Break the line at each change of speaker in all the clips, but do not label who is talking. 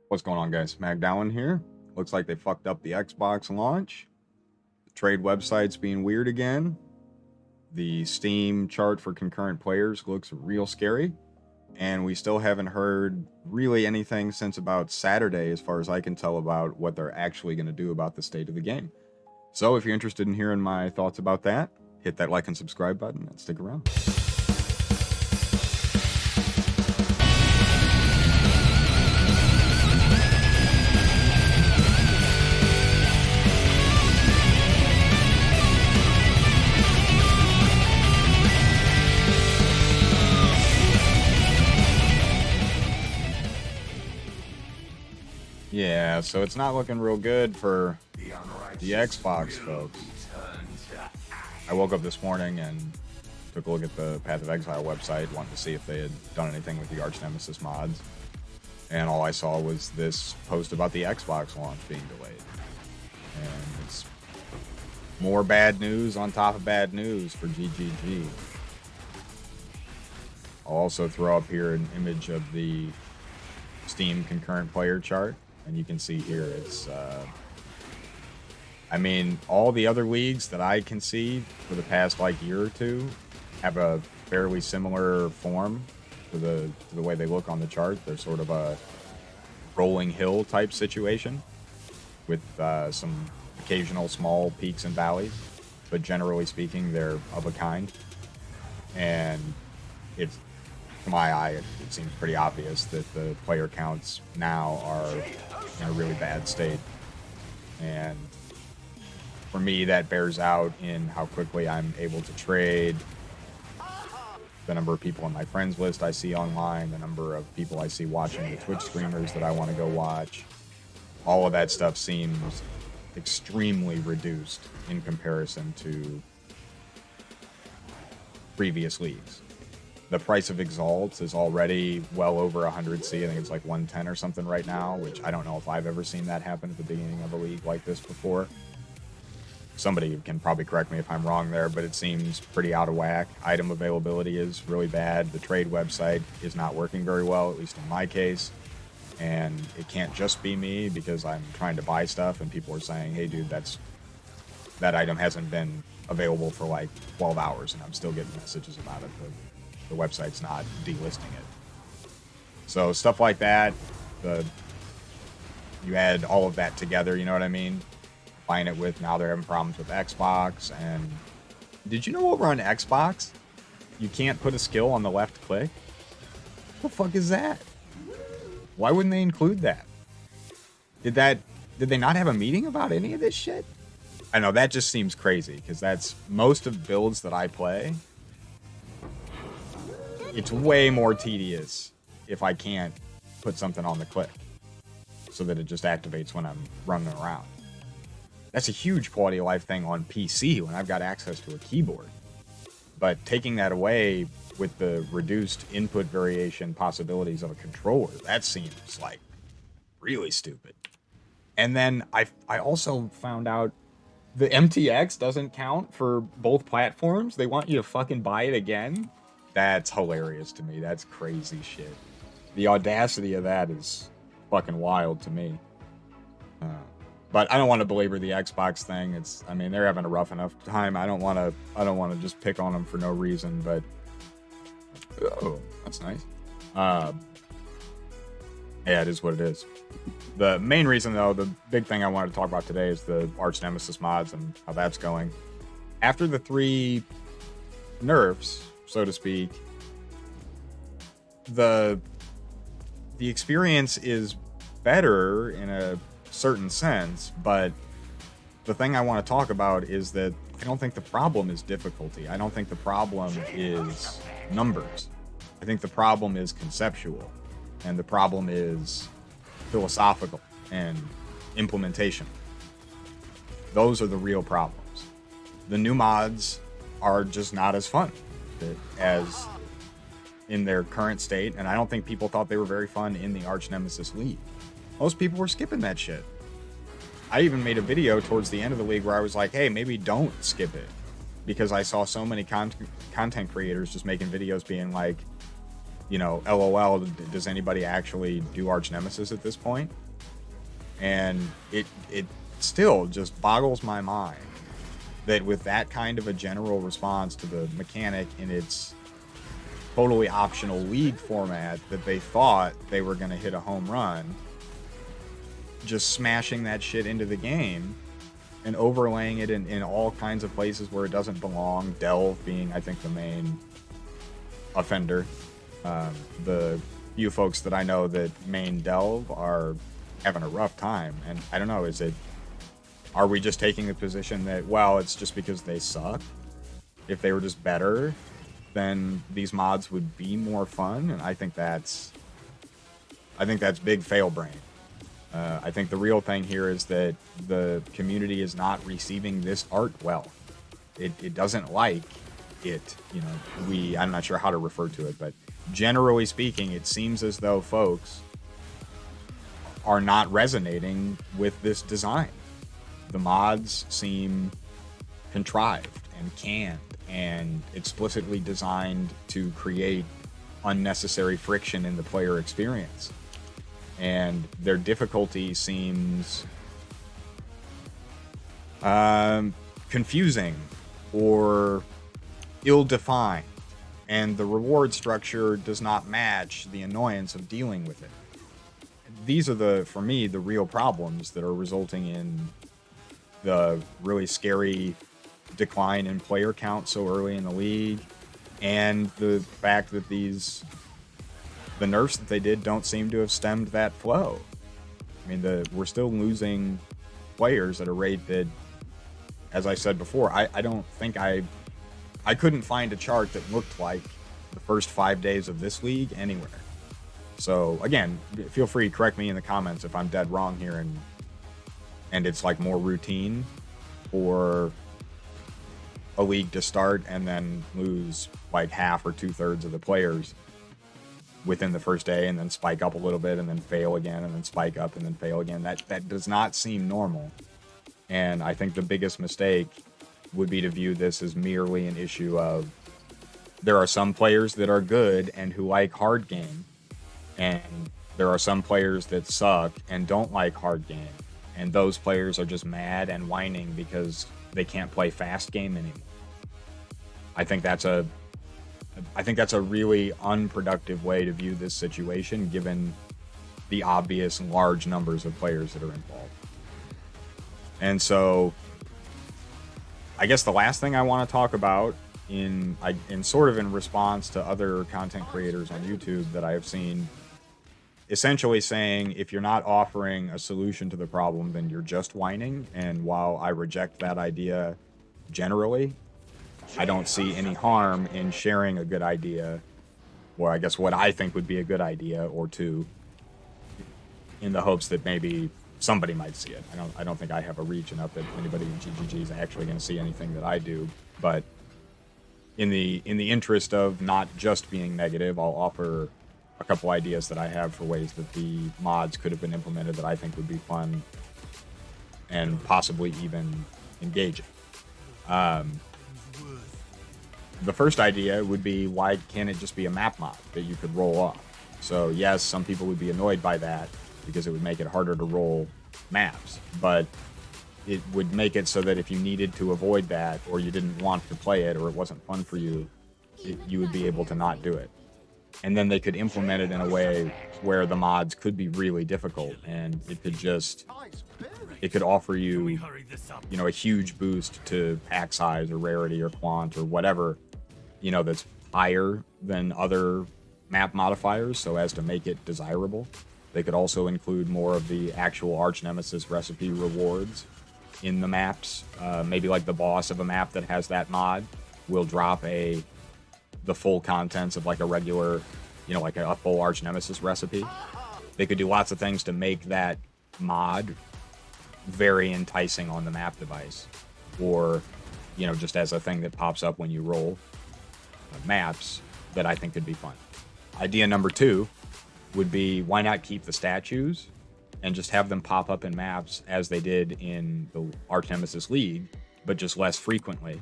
What's going on, guys? Magdowan here. Looks like they fucked up the Xbox launch. The trade website's being weird again. The Steam chart for concurrent players looks real scary. And we still haven't heard really anything since about Saturday, as far as I can tell, about what they're actually going to do about the state of the game. So if you're interested in hearing my thoughts about that, hit that like and subscribe button and stick around. Yeah, so it's not looking real good for the Xbox folks. I woke up this morning and took a look at the Path of Exile website, wanting to see if they had done anything with the Nemesis mods. And all I saw was this post about the Xbox launch being delayed. And it's more bad news on top of bad news for GGG. I'll also throw up here an image of the Steam concurrent player chart. And you can see here, it's, I mean, all the other leagues that I can see for the past, like, year or two have a fairly similar form to the way they look on the chart. They're sort of a rolling hill type situation with some occasional small peaks and valleys. But generally speaking, they're of a kind. And it's, to my eye, it seems pretty obvious that the player counts now are in a really bad state. And for me, that bears out in how quickly I'm able to trade, the number of people on my friends list I see online, the number of people I see watching the Twitch streamers that I want to go watch. All of that stuff seems extremely reduced in comparison to previous leagues. The price of Exalt is already well over 100C. I think it's like 110 or something right now, which I don't know if I've ever seen that happen at the beginning of a league like this before. Somebody can probably correct me if I'm wrong there, but it seems pretty out of whack. Item availability is really bad. The trade website is not working very well, at least in my case. And it can't just be me, because I'm trying to buy stuff and people are saying, hey dude, that item hasn't been available for like 12 hours and I'm still getting messages about it. The website's not delisting it. So stuff like that, you add all of that together, you know what I mean? Combine it with, now they're having problems with Xbox. And did you know over on Xbox, you can't put a skill on the left click? What the fuck is that? Why wouldn't they include that? Did they not have a meeting about any of this shit? I know, that just seems crazy, because that's most of builds that I play. It's way more tedious if I can't put something on the click so that it just activates when I'm running around. That's a huge quality of life thing on PC when I've got access to a keyboard. But taking that away with the reduced input variation possibilities of a controller, that seems like really stupid. And then I also found out the MTX doesn't count for both platforms. They want you to fucking buy it again. That's hilarious to me. That's crazy shit. The audacity of that is fucking wild to me. But I don't want to belabor the Xbox thing. I mean, they're having a rough enough time. I don't want to just pick on them for no reason. But oh, that's nice. Yeah, it is what it is. The main reason, though, the big thing I wanted to talk about today is the Nemesis mods and how that's going. After the 3 nerfs, so to speak, the experience is better in a certain sense, but the thing I want to talk about is that I don't think the problem is difficulty. I don't think the problem is numbers. I think the problem is conceptual, and the problem is philosophical and implementation. Those are the real problems. The new mods are just not as fun as in their current state, and I don't think people thought they were very fun in the Arch Nemesis League. Most people were skipping that shit. I even made a video towards the end of the league where I was like, hey, maybe don't skip it, because I saw so many content creators just making videos being like, you know, LOL, does anybody actually do Arch Nemesis at this point? And it still just boggles my mind that with that kind of a general response to the mechanic in its totally optional league format, that they thought they were going to hit a home run, just smashing that shit into the game and overlaying it in all kinds of places where it doesn't belong. Delve being, I think, the main offender. The few folks that I know that main Delve are having a rough time. And I don't know, are we just taking the position that, well, it's just because they suck? If they were just better, then these mods would be more fun. And I think that's big fail brain. I think the real thing here is that the community is not receiving this art well. It doesn't like it. You know, I'm not sure how to refer to it, but generally speaking, it seems as though folks are not resonating with this design. The mods seem contrived and canned and explicitly designed to create unnecessary friction in the player experience. And their difficulty seems confusing or ill-defined, and the reward structure does not match the annoyance of dealing with it. These are, for me, the real problems that are resulting in the really scary decline in player count so early in the league, and the fact that the nerfs that they did don't seem to have stemmed that flow. I mean, we're still losing players at a rate that, as I said before, I don't think I couldn't find a chart that looked like the first 5 days of this league anywhere. So again, feel free to correct me in the comments if I'm dead wrong here, and it's like more routine for a league to start and then lose like half or 2/3 of the players within the first day, and then spike up a little bit and then fail again and then spike up and then fail again. That does not seem normal. And I think the biggest mistake would be to view this as merely an issue of there are some players that are good and who like hard game, and there are some players that suck and don't like hard game, and those players are just mad and whining because they can't play fast game anymore. I think that's a really unproductive way to view this situation, given the obvious large numbers of players that are involved. And so I guess the last thing I want to talk about in sort of in response to other content creators on YouTube that I have seen essentially saying, if you're not offering a solution to the problem, then you're just whining. And while I reject that idea generally, I don't see any harm in sharing a good idea, or I guess what I think would be a good idea or two, in the hopes that maybe somebody might see it. I don't think I have a reach enough that anybody in GGG is actually going to see anything that I do. But in the interest of not just being negative, I'll offer a couple ideas that I have for ways that the mods could have been implemented that I think would be fun and possibly even engaging. The first idea would be, why can't it just be a map mod that you could roll off? So yes, some people would be annoyed by that because it would make it harder to roll maps, but it would make it so that if you needed to avoid that, or you didn't want to play it, or it wasn't fun for you, you would be able to not do it. And then they could implement it in a way where the mods could be really difficult, and it could offer you, a huge boost to pack size or rarity or quant or whatever, that's higher than other map modifiers, so as to make it desirable. They could also include more of the actual Arch Nemesis recipe rewards in the maps. Maybe like the boss of a map that has that mod will drop the full contents of like a regular, like a full Arch Nemesis recipe. They could do lots of things to make that mod very enticing on the map device, or just as a thing that pops up when you roll maps, that I think could be fun. Idea number 2 would be, why not keep the statues and just have them pop up in maps as they did in the Arch Nemesis League, but just less frequently.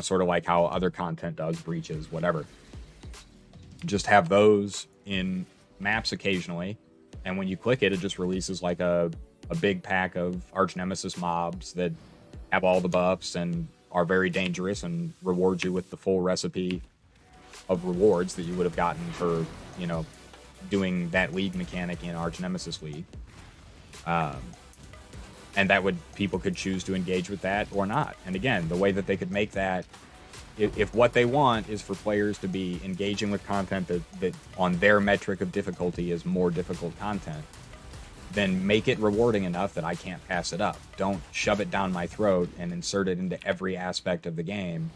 Sort of like how other content does, breaches, whatever. just have those in maps occasionally, and when you click it, it just releases like a big pack of arch nemesis mobs that have all the buffs and are very dangerous and reward you with the full recipe of rewards that you would have gotten for, you know, doing that league mechanic in Arch Nemesis League. And that would, people could choose to engage with that or not. And again, the way that they could make that, if what they want is for players to be engaging with content that on their metric of difficulty is more difficult content, then make it rewarding enough that I can't pass it up. Don't shove it down my throat and insert it into every aspect of the game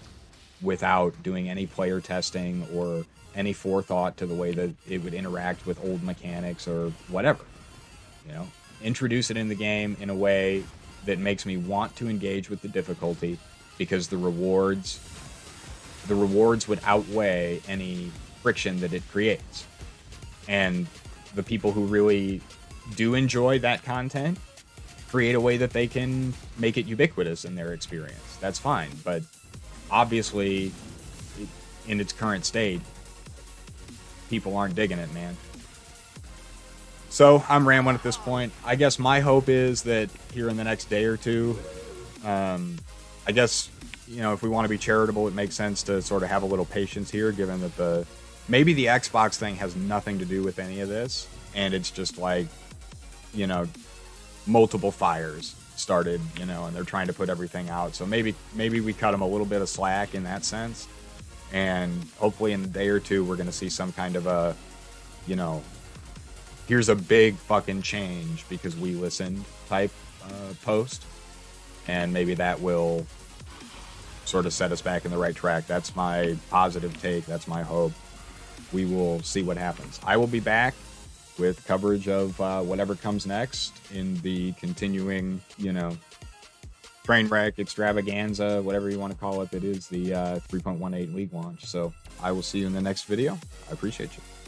without doing any player testing or any forethought to the way that it would interact with old mechanics or whatever. You know, introduce it in the game in a way that makes me want to engage with the difficulty, because the rewards would outweigh any friction that it creates. And the people who really do enjoy that content create a way that they can make it ubiquitous in their experience. That's fine, but obviously in its current state, people aren't digging it, man. So I'm rambling at this point. I guess my hope is that here in the next day or two, I guess, you know, if we want to be charitable, it makes sense to sort of have a little patience here, given that maybe the Xbox thing has nothing to do with any of this, and it's just like, you know, multiple fires started, you know, and they're trying to put everything out. So maybe we cut them a little bit of slack in that sense, and hopefully in a day or two we're going to see some kind of a, you know, here's a big fucking change because we listened type post, and maybe that will sort of set us back in the right track. That's my positive take. That's my hope. We will see what happens. I will be back with coverage of whatever comes next in the continuing, you know, train wreck extravaganza, whatever you want to call it, that is the 3.18 league launch. So I will see you in the next video. I appreciate you.